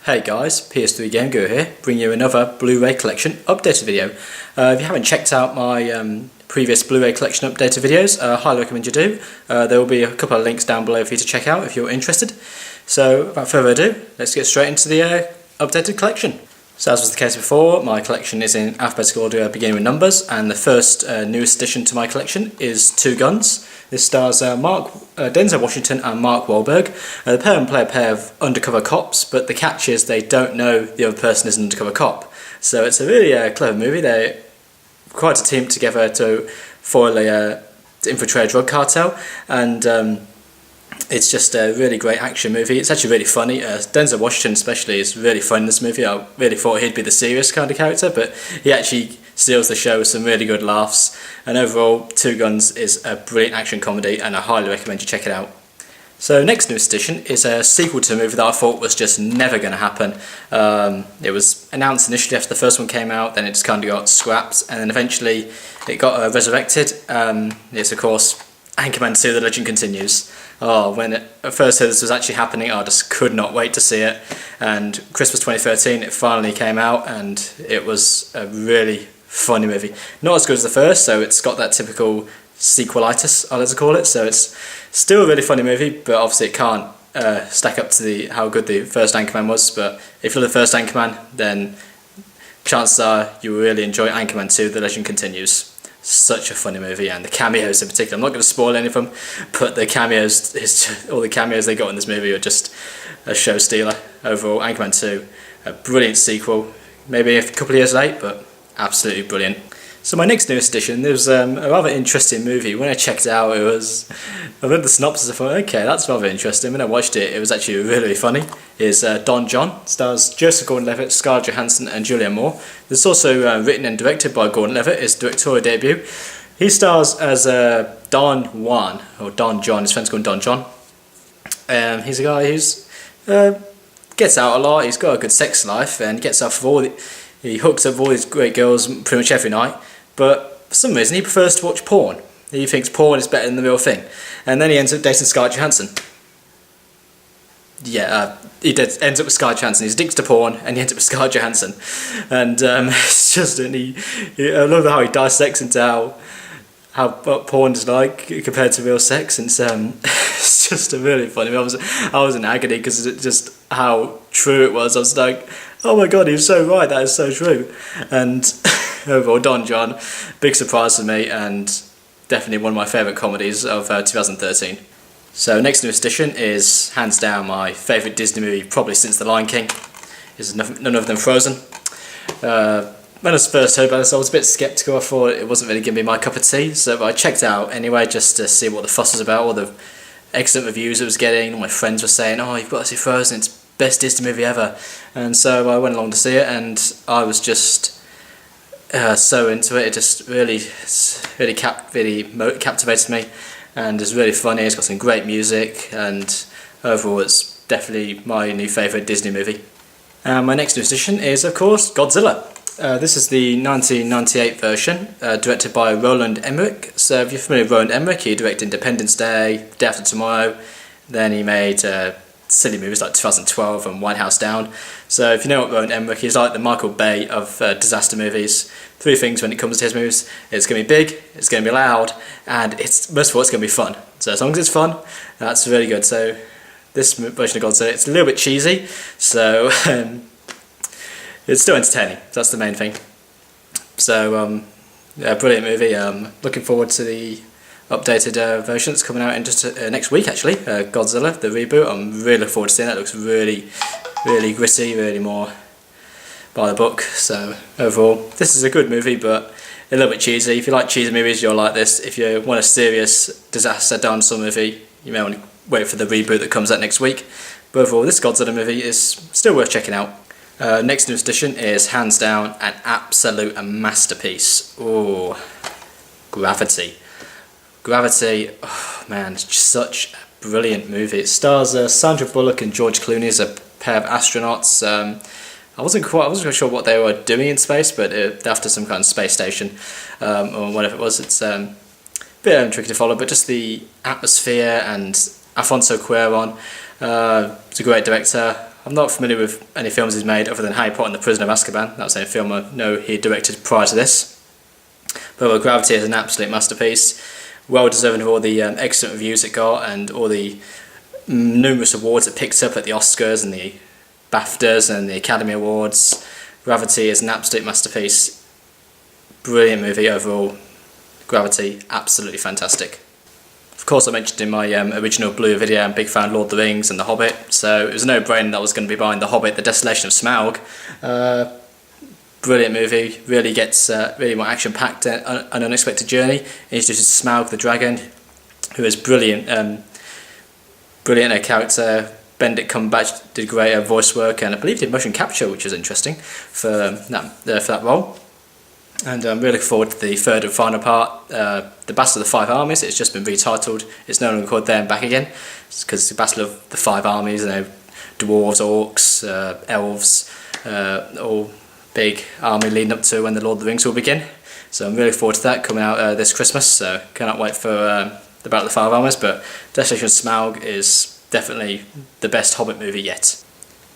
Hey guys, PS3 Game Guru here, bringing you another Blu-ray collection updated video. If you haven't checked out my previous Blu-ray collection updated videos, I highly recommend you do. There will be a couple of links down below for you to check out if you're interested. So without further ado, let's get straight into the updated collection. So as was the case before, my collection is in alphabetical order beginning with numbers, and the first newest addition to my collection is Two Guns. This stars Denzel Washington and Mark Wahlberg. The pair play a pair of undercover cops, but the catch is they don't know the other person is an undercover cop. So it's a really clever movie. They're quite a team together to infiltrate a drug cartel, and it's just a really great action movie. It's actually really funny. Denzel Washington especially is really fun in this movie. I really thought he'd be the serious kind of character, but he actually steals the show with some really good laughs. And overall, Two Guns is a brilliant action comedy, and I highly recommend you check it out. So next newest edition is a sequel to a movie that I thought was just never going to happen. It was announced initially after the first one came out, then it just kind of got scrapped, and then eventually it got resurrected. It's of course Anchorman 2: The Legend Continues. When I first heard this was actually happening, I just could not wait to see it. And Christmas 2013, it finally came out, and it was a really funny movie. Not as good as the first, so it's got that typical sequelitis, I like to call it. So it's still a really funny movie, but obviously it can't stack up to how good the first Anchorman was. But if you love the first Anchorman, then chances are you will really enjoy Anchorman 2: The Legend Continues. Such a funny movie, and the cameos in particular. I'm not going to spoil any of them, but the cameos, all the cameos they got in this movie are just a show stealer. Overall, Anchorman 2, a brilliant sequel. Maybe a couple of years late, but absolutely brilliant. So my next newest edition, there was a rather interesting movie. When I checked it out, I read the synopsis, I thought, okay, that's rather interesting. When I watched it, it was actually really funny. It's Don John, stars Joseph Gordon-Levitt, Scarlett Johansson and Julianne Moore. It's also written and directed by Gordon-Levitt, his directorial debut. He stars as Don Juan, or Don John, his friends call him Don John. He's a guy who's gets out a lot, he's got a good sex life, and gets off he hooks up with all these great girls pretty much every night. But for some reason he prefers to watch porn. He thinks porn is better than the real thing. And then he ends up dating Scarlett Johansson. Yeah, ends up with Scarlett Johansson. He's addicted to porn, and he ends up with Scarlett Johansson. And it's just, I love how he dissects into how porn is like compared to real sex. And it's just a really funny. I was in agony because it's just how true it was. I was like, oh my god, he was so right. That is so true. And overall, Don John, big surprise for me, and definitely one of my favourite comedies of 2013. So next newest edition is hands down my favourite Disney movie probably since The Lion King. Is none other than Frozen. When I first heard about this, I was a bit sceptical. I thought it wasn't really going to be my cup of tea, so I checked it out anyway just to see what the fuss was about, all the excellent reviews it was getting. All my friends were saying, oh, you've got to see Frozen, it's the best Disney movie ever. And so I went along to see it, and I was just so into it. It just really captivated me, and it's really funny. It's got some great music, and overall it's definitely my new favourite Disney movie. My next news edition is of course Godzilla. This is the 1998 version, directed by Roland Emmerich. So if you're familiar with Roland Emmerich, he directed Independence Day, Day After Tomorrow, then he made silly movies like 2012 and White House Down. So if you know what Roland Emmerich, he's like the Michael Bay of disaster movies. Three things when it comes to his movies: it's going to be big, it's going to be loud, and most of all it's going to be fun. So as long as it's fun, that's really good. So this version of Godzilla, it's a little bit cheesy, so it's still entertaining. That's the main thing. So brilliant movie. Looking forward to the updated version that's coming out in just next week actually. Godzilla, the reboot. I'm really looking forward to seeing that. It looks really, really gritty, really more by the book. So overall, this is a good movie, but a little bit cheesy. If you like cheesy movies, you'll like this. If you want a serious disaster dinosaur movie, you may want to wait for the reboot that comes out next week. But overall, this Godzilla movie is still worth checking out. Next news edition is hands down an absolute masterpiece. Oh, Gravity. Gravity, oh man, it's just such a brilliant movie. It stars Sandra Bullock and George Clooney as a pair of astronauts. I wasn't quite sure what they were doing in space, but after some kind of space station or whatever it was. It's a bit tricky to follow, but just the atmosphere, and Alfonso Cuarón, he's a great director. I'm not familiar with any films he's made other than Harry Potter and the Prisoner of Azkaban. That was a film I know he directed prior to this. But Gravity is an absolute masterpiece, well deserving of all the excellent reviews it got and all the numerous awards it picked up at the Oscars and the BAFTAs and the Academy Awards. Gravity is an absolute masterpiece. Brilliant movie overall. Gravity, absolutely fantastic. Of course, I mentioned in my original Blu-ray video I'm a big fan of Lord of the Rings and The Hobbit, so it was a no-brainer that I was going to be buying The Hobbit, The Desolation of Smaug. Brilliant movie, really gets really more action-packed and an unexpected journey. It introduces Smaug the dragon, who is brilliant, brilliant character. Benedict Cumberbatch did great voice work, and I believe did motion capture, which was interesting for that role. And I'm really looking forward to the third and final part, the Battle of the Five Armies. It's just been retitled. It's no longer called There and Back Again, because it's the Battle of the Five Armies. Dwarves, orcs, elves, all big army leading up to when the Lord of the Rings will begin. So I'm really looking forward to that coming out this Christmas. So cannot wait for the Battle of the Five Armies. But Desolation of Smaug is definitely the best Hobbit movie yet.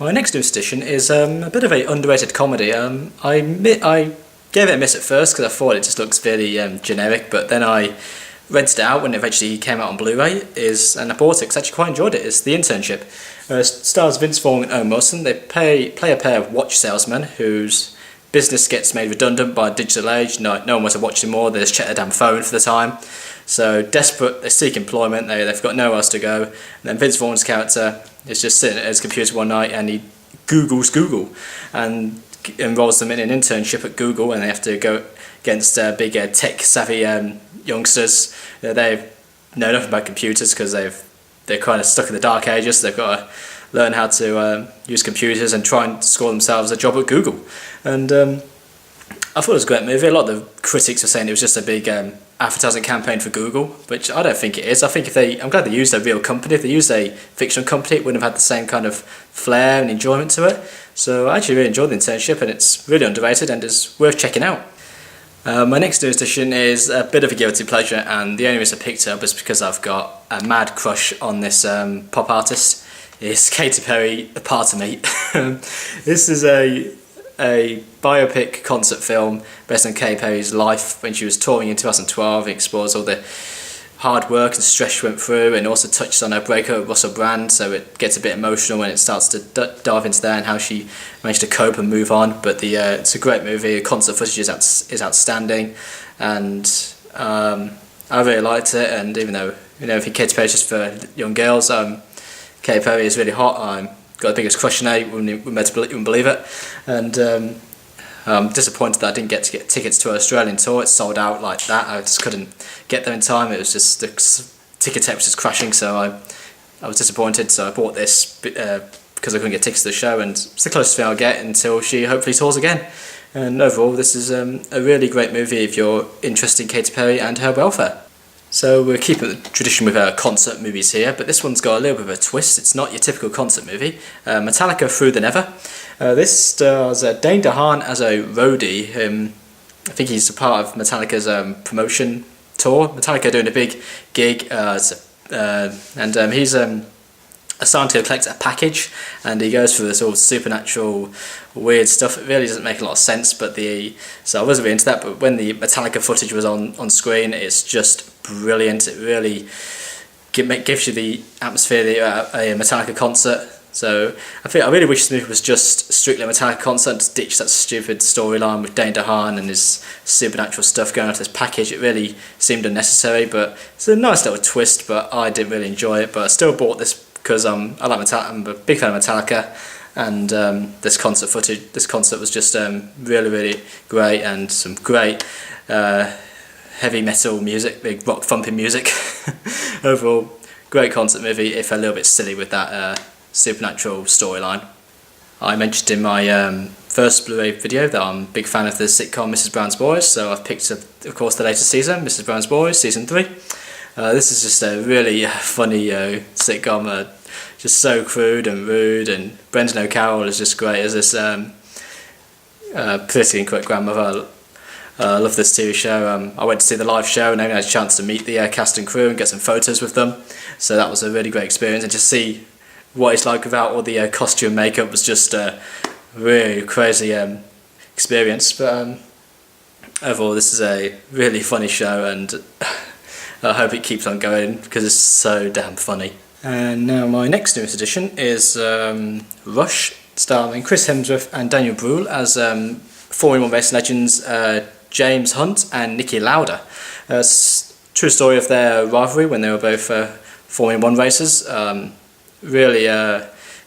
My next news edition is a bit of an underrated comedy. I gave it a miss at first because I thought it just looks very generic, but then I rented it out when it eventually came out on Blu-ray, and I bought it because I actually quite enjoyed it. It's The Internship. Stars Vince Vaughn and Owen Wilson. They play a pair of watch salesmen whose business gets made redundant by digital age. No one wants to watch anymore. They just check their damn phone for the time. So desperate, they seek employment. They've got nowhere else to go. And then Vince Vaughn's character is just sitting at his computer one night and he Googles Google and enrolls them in an internship at Google, and they have to go against big tech-savvy youngsters. They know nothing about computers because they're kind of stuck in the dark ages. So they've got to learn how to use computers and try and score themselves a job at Google. And I thought it was a great movie. A lot of the critics were saying it was just a big advertising campaign for Google, which I don't think it is. I think I'm glad they used a real company. If they used a fictional company, it wouldn't have had the same kind of flair and enjoyment to it. So I actually really enjoyed The Internship, and it's really underrated and is worth checking out. My next news edition is a bit of a guilty pleasure, and the only reason I picked it up is because I've got a mad crush on this pop artist. It's Katy Perry, a part of me. This is a biopic concert film based on Katy Perry's life when she was touring in 2012. It explores all the hard work and stress she went through, and also touches on her breakup with Russell Brand, so it gets a bit emotional when it starts to dive into that and how she managed to cope and move on. But it's a great movie. The concert footage is outstanding, and I really liked it. And even though if Katy Perry is just for young girls, Katy Perry is really hot. I'm got the biggest crush on her. You wouldn't believe it. And I'm disappointed that I didn't get tickets to her Australian tour. It's sold out like that. I just couldn't get there in time. It was just the ticket tape was just crashing, so I was disappointed. So I bought this because I couldn't get tickets to the show, and it's the closest thing I'll get until she hopefully tours again. And overall, this is a really great movie if you're interested in Katy Perry and her welfare. So we're keeping the tradition with our concert movies here, but this one's got a little bit of a twist. It's not your typical concert movie. Metallica Through the Never. This stars Dane DeHaan as a roadie. I think he's a part of Metallica's promotion tour. Metallica doing a big gig, and he's assigned to collect a package, and he goes through this all supernatural, weird stuff. It really doesn't make a lot of sense, but so I wasn't really into that. But when the Metallica footage was on screen, it's just brilliant. It really gives you the atmosphere of a Metallica concert. So I really wish this movie was just strictly a Metallica concert, to ditch that stupid storyline with Dane DeHaan and his supernatural stuff going after this package. It really seemed unnecessary, but it's a nice little twist, but I didn't really enjoy it. But I still bought this because I like Metallica. I'm a big fan of Metallica, and this concert was just really, really great, and some great heavy metal music, big rock thumping music. Overall, great concert movie, if a little bit silly with that supernatural storyline. I mentioned in my first Blu-ray video that I'm a big fan of the sitcom Mrs. Brown's Boys, so I've picked up, of course, the latest season, Mrs. Brown's Boys, season 3. This is just a really funny sitcom, just so crude and rude, and Brendan O'Carroll is just great as this politically incorrect grandmother. I love this TV show. I went to see the live show and I had a chance to meet the cast and crew and get some photos with them, so that was a really great experience, and just see what it's like without all the costume makeup was just a really crazy experience. But overall, this is a really funny show, and I hope it keeps on going because it's so damn funny. And now my next newest edition is Rush, starring Chris Hemsworth and Daniel Bruhl as Formula 1 racing legends James Hunt and Niki Lauda. True story of their rivalry when they were both Formula 1 racers. Really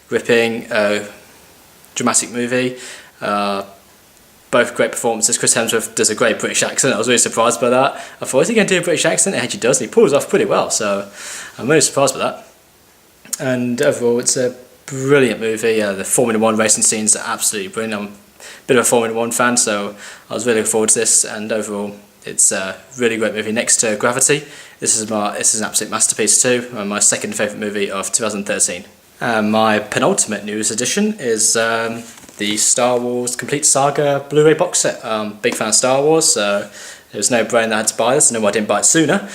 gripping, dramatic movie. Both great performances. Chris Hemsworth does a great British accent. I was really surprised by that. I thought, is he going to do a British accent? He actually does, and he pulls it off pretty well, so I'm really surprised by that. And overall, it's a brilliant movie. The Formula 1 racing scenes are absolutely brilliant. I'm a bit of a Formula 1 fan, so I was really looking forward to this, and overall, it's a really great movie. Next to Gravity, this is an absolute masterpiece too, and my second favourite movie of 2013. My penultimate news edition is the Star Wars Complete Saga Blu-ray box set. Big fan of Star Wars, so there was no brain that I had to buy this. No, I didn't buy it sooner.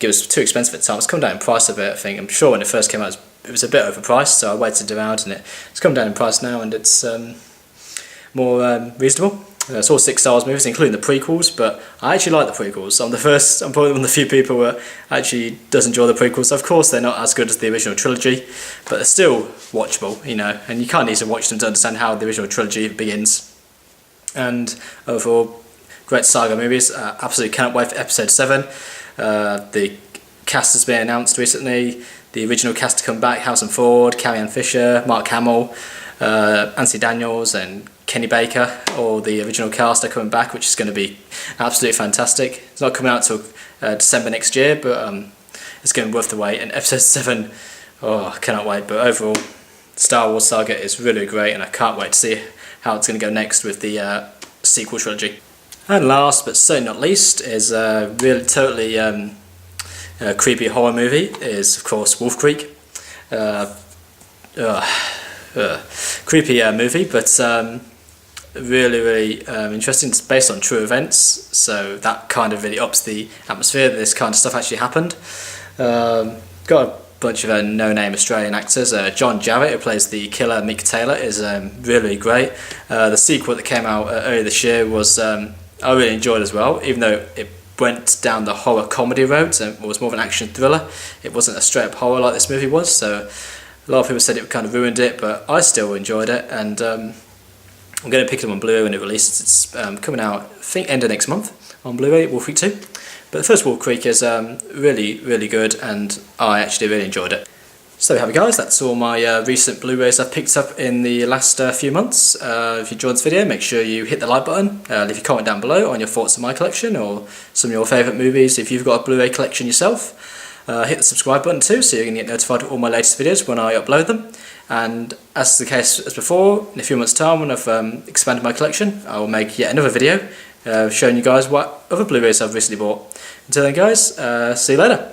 It was too expensive at the time. It's come down in price a bit, I think. I'm sure when it first came out it was a bit overpriced, so I waited around, and it's come down in price now, and it's more reasonable. It's all 6 Star Wars movies, including the prequels, but I actually like the prequels. I'm probably one of the few people who actually does enjoy the prequels. Of course, they're not as good as the original trilogy, but they're still watchable, you know, and you can't need to watch them to understand how the original trilogy begins. And overall, great saga movies. Absolutely cannot wait for episode 7. The cast has been announced recently. The original cast to come back: Harrison Ford, Carrie Ann Fisher, Mark Hamill, Anthony Daniels and Kenny Baker. All the original cast are coming back, which is going to be absolutely fantastic. It's not coming out till December next year, but it's going to be worth the wait. And episode 7, oh, I cannot wait. But overall, the Star Wars saga is really great, and I can't wait to see how it's going to go next with the sequel trilogy. And last but certainly not least is a really totally creepy horror movie, is of course Wolf Creek. Creepy movie, but really interesting. It's based on true events, so that kind of really ups the atmosphere that this kind of stuff actually happened. Got a bunch of no-name Australian actors. John Jarratt, who plays the killer Mick Taylor, is really great. The sequel that came out earlier this year was I really enjoyed as well, even though it went down the horror comedy route and was more of an action thriller. It wasn't a straight up horror like this movie was, so a lot of people said it kind of ruined it, but I still enjoyed it, and I'm going to pick it up on Blu-ray when it releases. It's coming out, I think, end of next month on Blu-ray, Wolf Creek 2. But the first Wolf Creek is really good, and I actually really enjoyed it. So there we have it, guys. That's all my recent Blu-rays I've picked up in the last few months. If you enjoyed this video, make sure you hit the like button, leave your comment down below on your thoughts on my collection or some of your favourite movies if you've got a Blu-ray collection yourself. Hit the subscribe button too, so you can get notified of all my latest videos when I upload them. And as is the case as before, in a few months' time when I've expanded my collection, I will make yet another video showing you guys what other Blu-rays I've recently bought. Until then, guys, see you later.